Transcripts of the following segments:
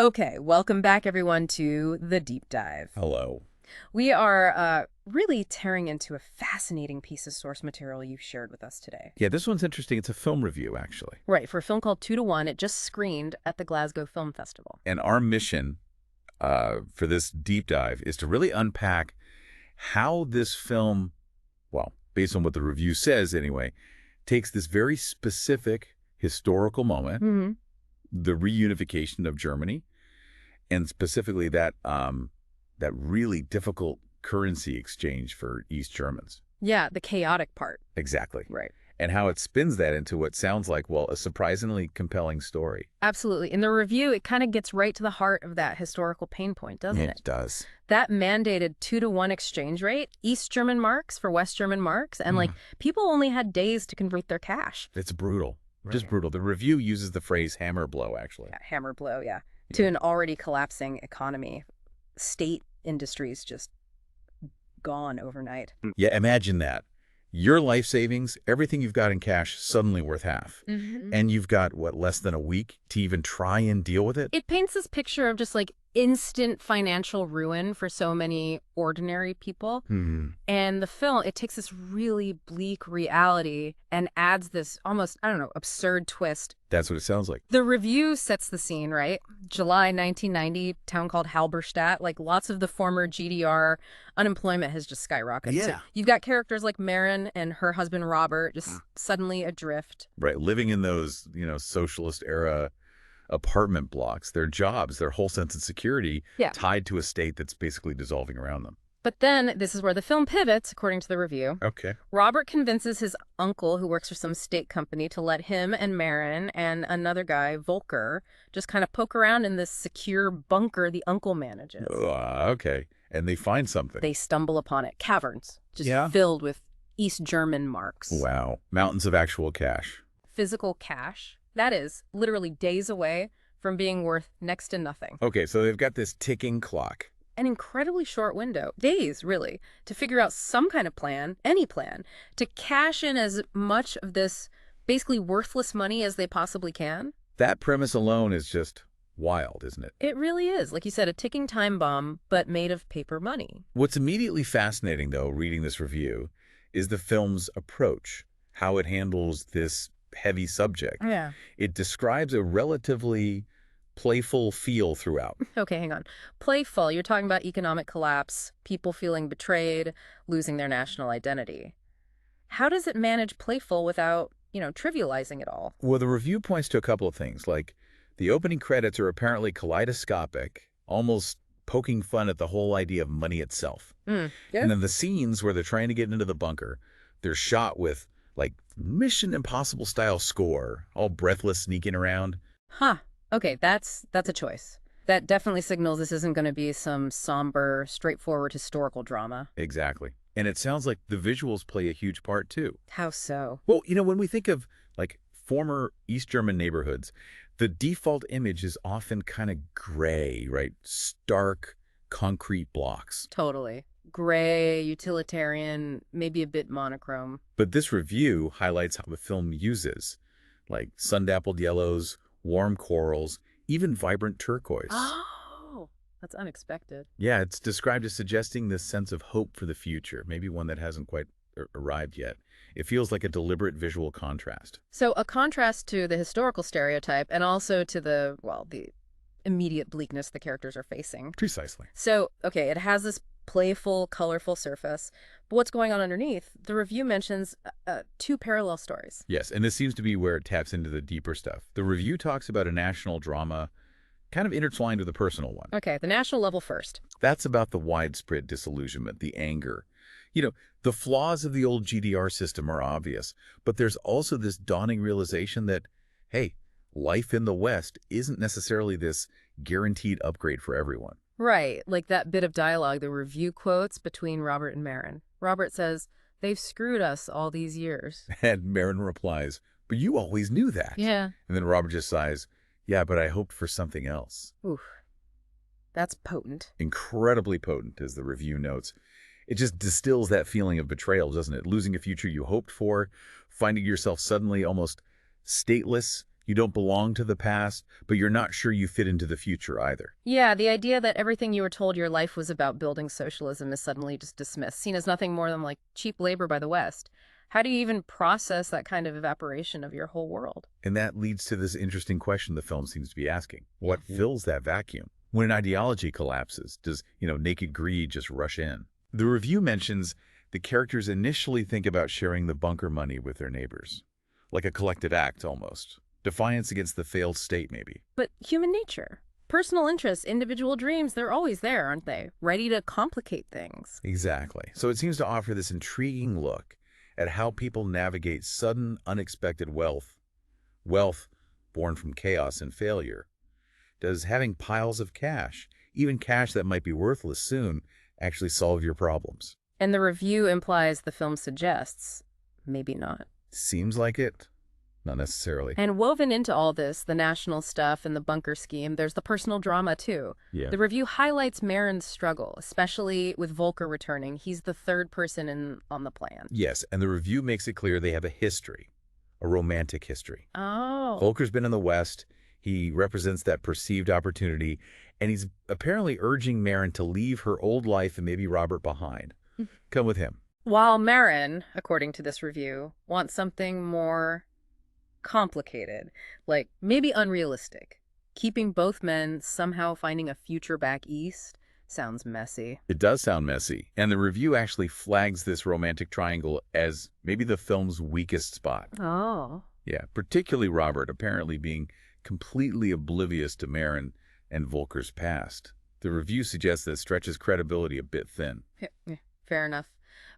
Okay, welcome back everyone to The Deep Dive. Hello. We are really tearing into a fascinating piece of source material you've shared with us today. Yeah, this one's interesting. It's a film review, actually. Right, for a film called 2 to 1, it just screened at the Glasgow Film Festival. And our mission for this deep dive is to really unpack how this film, well, based on what the review says anyway, takes this very specific historical moment, Mm-hmm. the reunification of Germany, and specifically that really difficult currency exchange for East Germans. Yeah, the chaotic part. Exactly. Right. And how it spins that into what sounds like, well, a surprisingly compelling story. Absolutely. In the review, it kind of gets right to the heart of that historical pain point, doesn't it? It does. That mandated 2 to 1 exchange rate, East German marks for West German marks, and people only had days to convert their cash. It's brutal. Right. Just brutal. The review uses the phrase hammer blow, actually. Yeah, hammer blow, yeah. To an already collapsing economy. State industries just gone overnight. Yeah, imagine that. Your life savings, everything you've got in cash, suddenly worth half. Mm-hmm. And you've got, what, less than a week to even try and deal with it? It paints this picture of just like instant financial ruin for so many ordinary people. Hmm. And the film, it takes this really bleak reality and adds this almost, I don't know, absurd twist. That's what it sounds like. The review sets the scene, right? July 1990, town called Halberstadt. Like lots of the former GDR, unemployment has just skyrocketed. Yeah. So you've got characters like Marin and her husband Robert just suddenly adrift. Right, living in those, socialist era apartment blocks, their jobs, their whole sense of security tied to a state that's basically dissolving around them. But then this is where the film pivots, according to the review. Okay. Robert convinces his uncle, who works for some state company, to let him and Marin and another guy, Volker, just kind of poke around in this secure bunker the uncle manages. Okay. And they find something. They stumble upon it. Caverns, just filled with East German marks. Wow. Mountains of actual cash. Physical cash. That is literally days away from being worth next to nothing. Okay, so they've got this ticking clock. An incredibly short window, days really, to figure out some kind of plan, any plan, to cash in as much of this basically worthless money as they possibly can. That premise alone is just wild, isn't it? It really is. Like you said, a ticking time bomb, but made of paper money. What's immediately fascinating, though, reading this review, is the film's approach, how it handles this heavy subject. Yeah. It describes a relatively playful feel throughout. Okay, hang on. Playful, you're talking about economic collapse, people feeling betrayed, losing their national identity. How does it manage playful without, trivializing it all? Well, the review points to a couple of things, like the opening credits are apparently kaleidoscopic, almost poking fun at the whole idea of money itself. Yeah. And then the scenes where they're trying to get into the bunker, they're shot with like Mission Impossible style score, all breathless, sneaking around. Huh. Okay, that's a choice. That definitely signals this isn't going to be some somber, straightforward historical drama. Exactly. And it sounds like the visuals play a huge part too. How so? Well, when we think of like former East German neighborhoods, the default image is often kind of gray, right? Stark concrete blocks. Totally. Gray, utilitarian, maybe a bit monochrome. But this review highlights how the film uses like sun-dappled yellows, warm corals, even vibrant turquoise. Oh, that's unexpected. Yeah, it's described as suggesting this sense of hope for the future, maybe one that hasn't quite arrived yet. It feels like a deliberate visual contrast. So a contrast to the historical stereotype and also to the immediate bleakness the characters are facing. Precisely. So, okay, it has this playful, colorful surface, but what's going on underneath? The review mentions 2 parallel stories. Yes, and this seems to be where it taps into the deeper stuff. The review talks about a national drama kind of intertwined with a personal one. Okay, the national level first. That's about the widespread disillusionment, the anger. The flaws of the old GDR system are obvious, but there's also this dawning realization that, hey, life in the West isn't necessarily this guaranteed upgrade for everyone. Right, like that bit of dialogue the review quotes between Robert and Marin. Robert says, "They've screwed us all these years." And Marin replies, "But you always knew that." Yeah. And then Robert just sighs, "Yeah, but I hoped for something else." Oof. That's potent. Incredibly potent, as the review notes. It just distills that feeling of betrayal, doesn't it? Losing a future you hoped for, finding yourself suddenly almost stateless You don't belong to the past, but you're not sure you fit into the future either. Yeah, the idea that everything you were told your life was about building socialism is suddenly just dismissed, seen as nothing more than like cheap labor by the West. How do you even process that kind of evaporation of your whole world? And that leads to this interesting question the film seems to be asking. What fills that vacuum? When an ideology collapses, does, naked greed just rush in? The review mentions the characters initially think about sharing the bunker money with their neighbors, like a collective act almost. Defiance against the failed state, maybe. But human nature, personal interests, individual dreams, they're always there, aren't they? Ready to complicate things. Exactly. So it seems to offer this intriguing look at how people navigate sudden, unexpected wealth born from chaos and failure. Does having piles of cash, even cash that might be worthless soon, actually solve your problems? And the review implies the film suggests, maybe not. Seems like it. Not necessarily. And woven into all this, the national stuff and the bunker scheme, there's the personal drama too. Yeah. The review highlights Marin's struggle, especially with Volker returning. He's the third person on the plan. Yes, and the review makes it clear they have a history, a romantic history. Oh. Volker's been in the West. He represents that perceived opportunity, and he's apparently urging Marin to leave her old life and maybe Robert behind. Come with him. While Marin, according to this review, wants something more complicated, like maybe unrealistic. Keeping both men somehow finding a future back east sounds messy. It does sound messy, and the review actually flags this romantic triangle as maybe the film's weakest spot. Oh. Yeah, particularly Robert apparently being completely oblivious to Marin and Volker's past. The review suggests that stretches credibility a bit thin. Yeah, fair enough.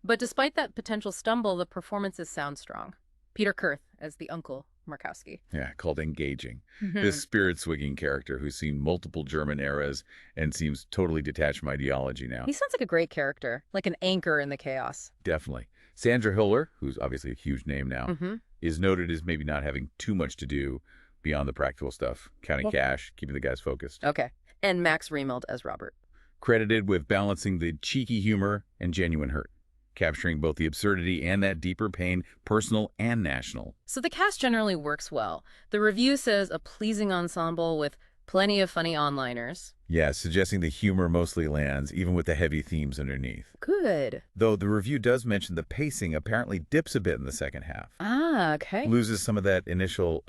But despite that potential stumble, the performances sound strong. Peter Kurth as the uncle, Markowski. Yeah, called engaging. This spirit-swigging character who's seen multiple German eras and seems totally detached from ideology now. He sounds like a great character, like an anchor in the chaos. Definitely. Sandra Hüller, who's obviously a huge name now, is noted as maybe not having too much to do beyond the practical stuff, counting cash, keeping the guys focused. Okay. And Max Riemelt as Robert. Credited with balancing the cheeky humor and genuine hurt, capturing both the absurdity and that deeper pain, personal and national. So the cast generally works well. The review says a pleasing ensemble with plenty of funny onliners. Yeah, suggesting the humor mostly lands, even with the heavy themes underneath. Good. Though the review does mention the pacing apparently dips a bit in the second half. Ah, okay. Loses some of that initial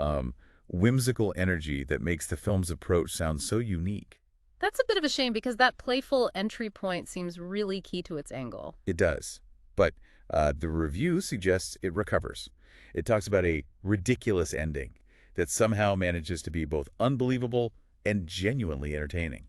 whimsical energy that makes the film's approach sound so unique. That's a bit of a shame because that playful entry point seems really key to its angle. It does. But the review suggests it recovers. It talks about a ridiculous ending that somehow manages to be both unbelievable and genuinely entertaining.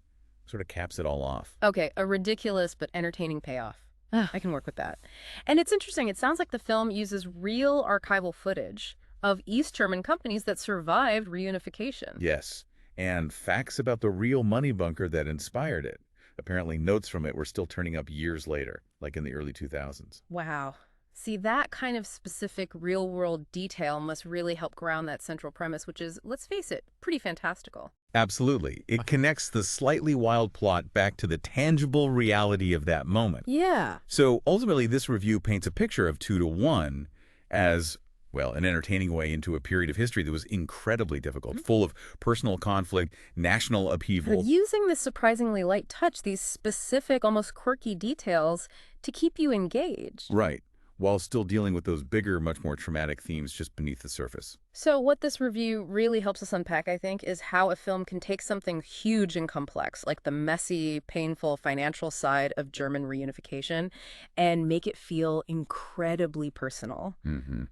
Sort of caps it all off. Okay, a ridiculous but entertaining payoff. I can work with that. And it's interesting. It sounds like the film uses real archival footage of East German companies that survived reunification. Yes, and facts about the real money bunker that inspired it. Apparently, notes from it were still turning up years later, like in the early 2000s. Wow. See, that kind of specific real-world detail must really help ground that central premise, which is, let's face it, pretty fantastical. Absolutely. It connects the slightly wild plot back to the tangible reality of that moment. Yeah. So ultimately, this review paints a picture of 2 to 1 as, well, an entertaining way into a period of history that was incredibly difficult, full of personal conflict, national upheaval. Using this surprisingly light touch, these specific, almost quirky details to keep you engaged. Right, while still dealing with those bigger, much more traumatic themes just beneath the surface. So what this review really helps us unpack, I think, is how a film can take something huge and complex, like the messy, painful financial side of German reunification, and make it feel incredibly personal,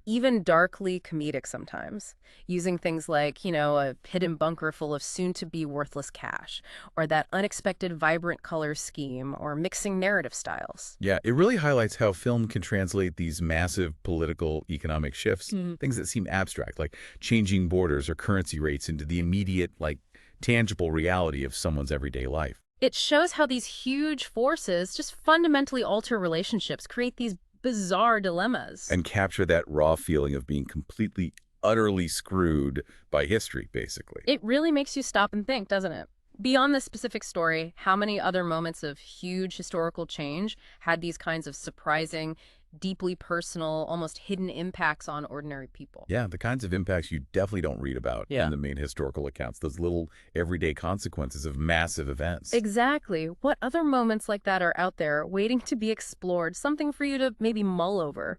even darkly comedic sometimes, using things like, a hidden bunker full of soon-to-be worthless cash, or that unexpected vibrant color scheme, or mixing narrative styles. Yeah, it really highlights how film can translate these massive political, economic shifts, things that seem abstract, like changing borders or currency rates, into the immediate, tangible reality of someone's everyday life. It shows how these huge forces just fundamentally alter relationships, create these bizarre dilemmas. And capture that raw feeling of being completely, utterly screwed by history, basically. It really makes you stop and think, doesn't it? Beyond this specific story, how many other moments of huge historical change had these kinds of surprising, deeply personal, almost hidden impacts on ordinary people. Yeah, the kinds of impacts you definitely don't read about in Yeah. the main historical accounts, those little everyday consequences of massive events. Exactly. What other moments like that are out there waiting to be explored? Something for you to maybe mull over.